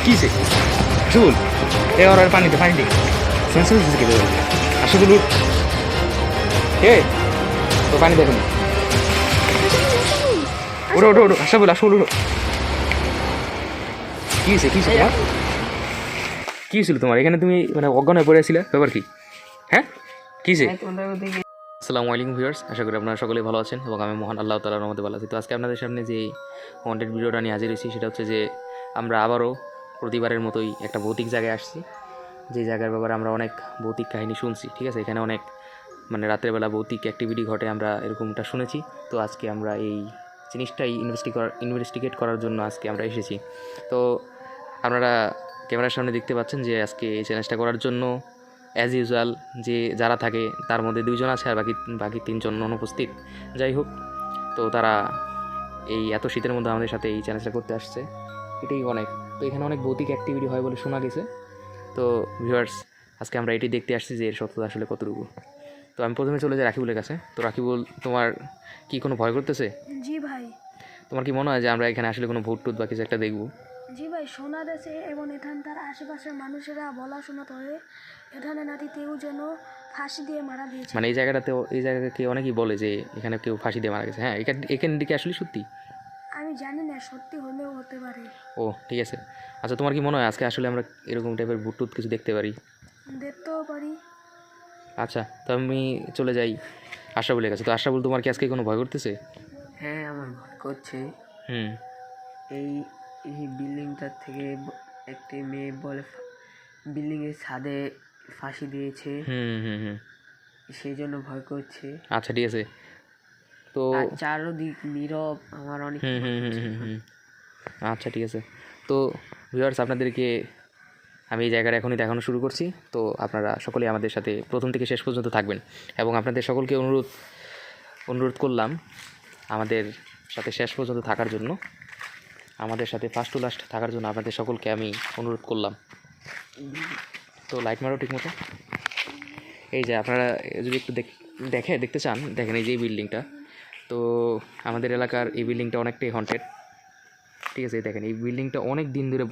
কিসে আসবুল আর পানিতে সেন্সর কে আসবুল উঠ তো পানি দেখুন ওঠো ওঠো ওঠো আসবুল উঠো কি তোমার কি ছিল তোমার এখানে তুমি মানে অজ্ঞান হয়ে পড়েছিলে ব্যাপার কি হ্যাঁ কিসে আসসালামু আলাইকুম ভিউয়ার্স, আশা করি আপনারা সকলেই ভালো আছেন এবং আমি মহান আল্লাহ তাআলার রহমতে ভালো আছি। তো আজকে আপনাদের সামনে যে কন্টেন্ট ভিডিওটা নিয়ে হাজির হয়েছি সেটা হচ্ছে যে আমরা আবারও প্রতিবারের মতোই একটা ভৌতিক জায়গায় আসছি, যে জায়গার ব্যাপারে আমরা অনেক ভৌতিক কাহিনী শুনছি। ঠিক আছে, এখানে অনেক মানে রাতের বেলা ভৌতিক অ্যাক্টিভিটি ঘটে, আমরা এরকমটা শুনেছি। তো আজকে আমরা এই জিনিসটাই ইনভেস্টিগেট করার জন্য আজকে আমরা এসেছি। তো আপনারা ক্যামেরার সামনে দেখতে পাচ্ছেন যে আজকে এই চ্যালেঞ্জটা করার জন্য অ্যাজ ইউজুয়াল যে যারা থাকে তার মধ্যে 2 জন আছে আর বাকি 3 জন অনুপস্থিত। যাই হোক, তো তারা এই এত শীতের মধ্যে আমাদের সাথে এই চ্যালেঞ্জটা করতে আসছে, এটাই অনেক। তো এখানে অনেক ভৌতিক অ্যাক্টিভিটি হয় বলে শোনা গেছে। তো ভিউয়ার্স, আজকে আমরা এটি দেখতে আসছি যে এর সত্যতা আসলে কতটুকু। তো আমি প্রথমে চলে যাই রাকিবুলের কাছে। তো রাকিবুল, তোমার কি কোনো ভয় করতেছে? জি ভাই। তোমার কি মনে হয় যে আমরা এখানে আসলে কোনো ভূত টুত বা কিছু একটা দেখবো? জি ভাই, শোনা গেছে এবং এখানকার আশেপাশের মানুষেরা বলা শোনা করে এখানে নাকি কেউ যেন ফাঁসি দিয়ে মারা দিয়েছে। মানে এই জায়গাকে অনেকেই বলে যে এখানে কেউ ফাঁসি দিয়ে মারা গেছে। হ্যাঁ, এখান দিকে আসলে সত্যি আমি জানি না, সত্যি হলেও হতে পারে। ও ঠিক আছে। আচ্ছা, তোমার কি মনে হয় আজকে আসলে আমরা এরকম টাইপের ভূত টুত কিছু দেখতে পারি? দেখতেও পারি। আচ্ছা, তো আমি চলে যাই আশরাফুলের কাছে। তো আশরাফুল, তোমার কি আজকে কোনো ভয় করতেছে? হ্যাঁ, আমার ভয় করছে। হুম এই এই বিল্ডিংটার থেকে একটি মেয়ে বলে বিল্ডিংয়ের ছাদে ফাঁসি দিয়েছে, হুম হুম হুম সেই জন্য ভয় করছে। আচ্ছা ঠিক আছে। তো আর চারদিক নীরব, আমার অনেক হুম হুম হুম হুম হুম আচ্ছা ঠিক আছে। তো ভিউয়ার্স, আপনাদেরকে আমি এই জায়গাটা এখনই দেখানো শুরু করছি। তো আপনারা সকলেই আমাদের সাথে প্রথম থেকে শেষ পর্যন্ত থাকবেন এবং আপনাদের সকলকে অনুরোধ করলাম আমাদের সাথে শেষ পর্যন্ত থাকার জন্য, আমাদের সাথে ফার্স্ট টু লাস্ট থাকার জন্য আপনাদের সকলকে আমি অনুরোধ করলাম। তো লাইট মারো ঠিক মতো। এই যে আপনারা যদি একটু দেখতে চান, দেখেন এই যে এই বিল্ডিংটা। তো আমাদের এলাকার এই বিল্ডিংটা অনেকটাই হন্টেড। ঠিক আছে, দেখেন এই বিল্ডিংটা অনেক দিন ধরে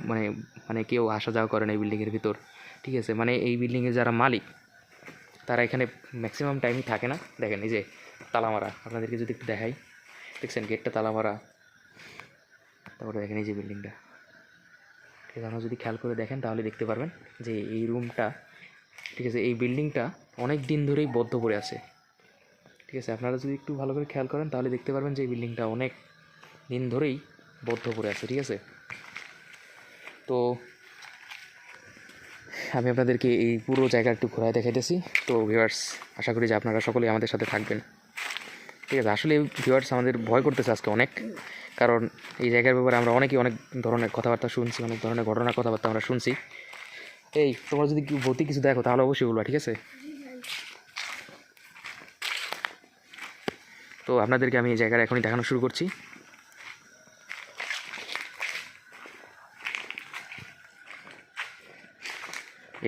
মানে কেউ আসা যাওয়া করে না এই বিল্ডিংয়ের ভিতর। ঠিক আছে, মানে এই বিল্ডিংয়ের যারা মালিক তারা এখানে ম্যাক্সিমাম টাইমই থাকে না। দেখেন এই যে তালা মারা, আপনাদেরকে যদি একটু দেখাই, দেখছেন গেটটা তালা মারা। তারপরে দেখেন এই যে বিল্ডিংটা, ঠিক আছে, আপনারা যদি খেয়াল করে দেখেন তাহলে দেখতে পারবেন যে এই রুমটা, ঠিক আছে, এই বিল্ডিংটা অনেক দিন ধরেই বদ্ধ পড়ে আছে। ঠিক আছে, আপনারা যদি একটু ভালো করে খেয়াল করেন তাহলে দেখতে পারবেন যে এই বিল্ডিংটা অনেক দিন ধরেই বদ্ধ পড়ে আছে। ঠিক আছে, তো আমি আপনাদেরকে এই পুরো জায়গা একটু ঘোরায় দেখাইতেছি। তো ভিউয়ার্স, আশা করি যে আপনারা সকলেই আমাদের সাথে থাকবেন। ঠিক আছে, আসলে ভিউয়ার্স আমাদের ভয় করতেছে আজকে অনেক, কারণ এই জায়গার ব্যাপারে আমরা অনেক ধরনের কথাবার্তা শুনছি, অনেক ধরনের ঘটনার কথাবার্তা আমরা শুনছি। এই তোমরা যদি ভৌতিক কিছু দেখো তাহলে অবশ্যই বলবা, ঠিক আছে? তো আপনাদেরকে আমি এই জায়গাটা এখনই দেখানো শুরু করছি।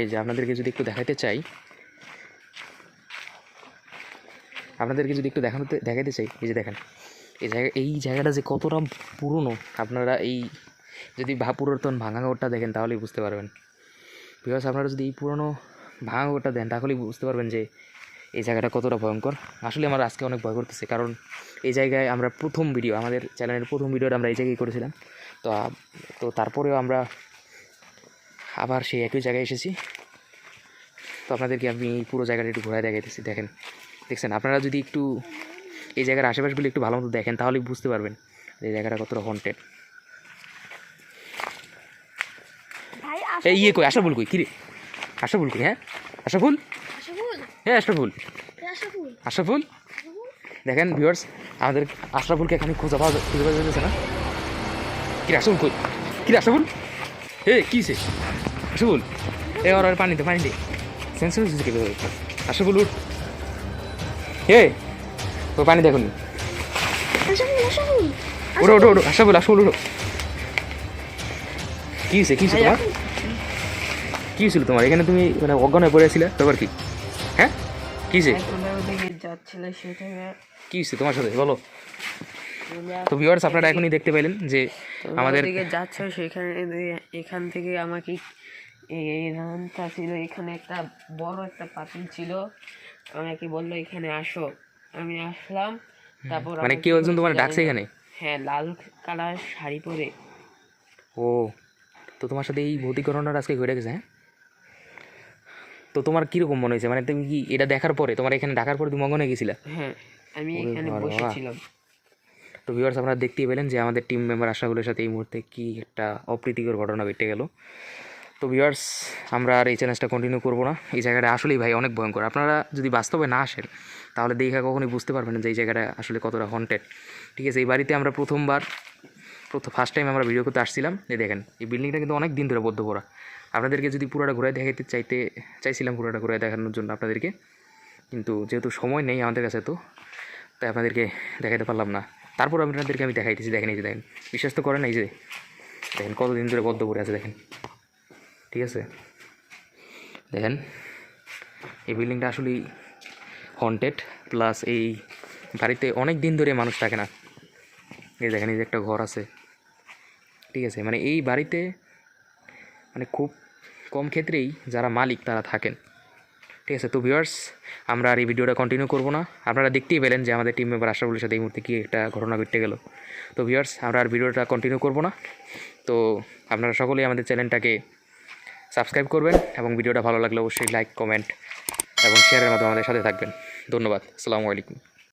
এই যে আপনাদেরকে যদি একটু দেখাতে চাই, দেখাতে চাই, এই যে দেখেন এই জায়গাটা যে কতটা পুরনো, আপনারা এই যদি পুরাতন ভাঙা ঘরটা দেখেন তাহলেই বুঝতে পারবেন। বিকজ আপনারা যদি এই পুরনো ভাঙা ঘরটা দেন তাহলেই বুঝতে পারবেন যে এই জায়গাটা কতটা ভয়ঙ্কর। আসলে আমার আজকে অনেক ভয় করতেছে, কারণ এই জায়গায় আমরা আমাদের চ্যানেলের প্রথম ভিডিওটা আমরা এই জায়গায় করেছিলাম। তো তারপরেও আমরা আবার সেই একই জায়গায় এসেছি। তো আপনাদেরকে আমি এই পুরো জায়গাটা একটু ঘোরায় দেখাইতেছি। দেখছেন, আপনারা যদি একটু এই জায়গার আশেপাশগুলো একটু ভালো মতো দেখেন তাহলেই বুঝতে পারবেন যে এই জায়গাটা কতটা হন্টেড। এই কই আশরাফুল কই? কিরে আশরাফুল কই? হ্যাঁ আশরাফুল, হ্যাঁ আশরাফুল। দেখেন ভিউয়ার্স, আমাদের আশরাফুলকে এখানে খুঁজে পাওয়া যাচ্ছে না। কিরে আশরাফুল কই? কিরে আশরাফুল, কিছে আশরাফুল? আর পানিতে সেন্সর কে আশরাফুল উঠ, তো পানি দেখুন। ওঠো ওঠো ওঠো আশরাফুল উঠো। কি হয়েছিল তোমার এখানে? তুমি মানে অজ্ঞান হয়ে পড়েছিলে ব্যাপার কি? হ্যাঁ কি হয়েছে? যাচ্ছিল সেটা। কি হয়েছে তোমার সাথে বলো? তো ভিউয়ার্স আপনারা এখনই দেখতে পেলেন যে আমাদের দিকে যাচ্ছ সেখানে এখান থেকে আমাকে এই রানটা ছিল, এখানে একটা বড় একটা পাতিল ছিল, আমাকে বললো এখানে আসো, আমি আসলাম। তারপর মানে আমাকে কেউ একজন তোমার জানি ডাকছে না। এখানে? হ্যাঁ, লাল কালার শাড়ি পরে। ও, তো তোমার সাথে এই ভৌতিক ঘটনাটা আজকে ঘটে গেছে, হ্যাঁ? তো তোমার কীরকম মনে হয়েছে, মানে তুমি কি এটা দেখার পরে, তোমার এখানে ডাকার পরে তুমি অঙ্গনে গেছিলা? হ্যাঁ, আমি ওরে এখানে বাবা। বসেছিলাম। তো ভিউয়ার্স আপনারা দেখতেই পেলেন যে আমাদের টিম মেম্বার আশরাফুলের সাথে এই মুহূর্তে কী একটা অপ্রীতিকর ঘটনা ঘটে গেল। তো ভিউয়ার্স আমরা আর এই চ্যালেঞ্জটা কন্টিনিউ করবো না। এই জায়গাটা আসলেই ভাই অনেক ভয়ঙ্কর। আপনারা যদি বাস্তবে না আসেন তাহলে দেখা কখনোই বুঝতে পারবেন না যে এই জায়গাটা আসলে কতটা হন্টেড। ঠিক আছে, এই বাড়িতে আমরা ফার্স্ট টাইম আমরা ভিডিও করতে আসছিলাম। এই দেখেন এই বিল্ডিংটা কিন্তু অনেক দিন ধরে বদ্ধ পড়া। আপনাদেরকে যদি পুরোটা ঘুরে দেখাইতে চাইছিলাম পুরোটা ঘুরে দেখানোর জন্য আপনাদেরকে, কিন্তু যেহেতু সময় নেই আমাদের কাছে, তাই আপনাদেরকে দেখাতে পারলাম না। তারপর আপনাদেরকে আমি দেখাইতেছি, দেখেন এই যে দেখেন, বিশ্বাস তো করেন, এই যে দেখেন কতদিন ধরে বদ্ধ পড়ে আছে দেখেন। ঠিক আছে, দেখেন এই বিল্ডিংটা আসলেই হন্টেড, প্লাস এই বাড়িতে অনেক দিন ধরে মানুষ থাকে না। এই দেখেন এই যে একটা ঘর আছে। ঠিক আছে, মানে এই বাড়িতে মানে খুব কম ক্ষেত্রেই যারা মালিক তারা থাকেন। ঠিক আছে, তো ভিউয়ার্স আমরা আর এই ভিডিওটা কন্টিনিউ করবো না। আপনারা দেখতেই পেলেন যে আমাদের টিম মেম্বার আশরাফুলের সাথে এই মুহূর্তে কী একটা ঘটনা ঘটে গেল। তো ভিউয়ার্স আমরা আর ভিডিওটা কন্টিনিউ করবো না। তো আপনারা সকলেই আমাদের চ্যানেলটাকে সাবস্ক্রাইব করবেন এবং ভিডিওটা ভালো লাগলে অবশ্যই লাইক, কমেন্ট এবং শেয়ারের মাধ্যমে আমাদের সাথে থাকবেন। ধন্যবাদ, আসসালামু আলাইকুম।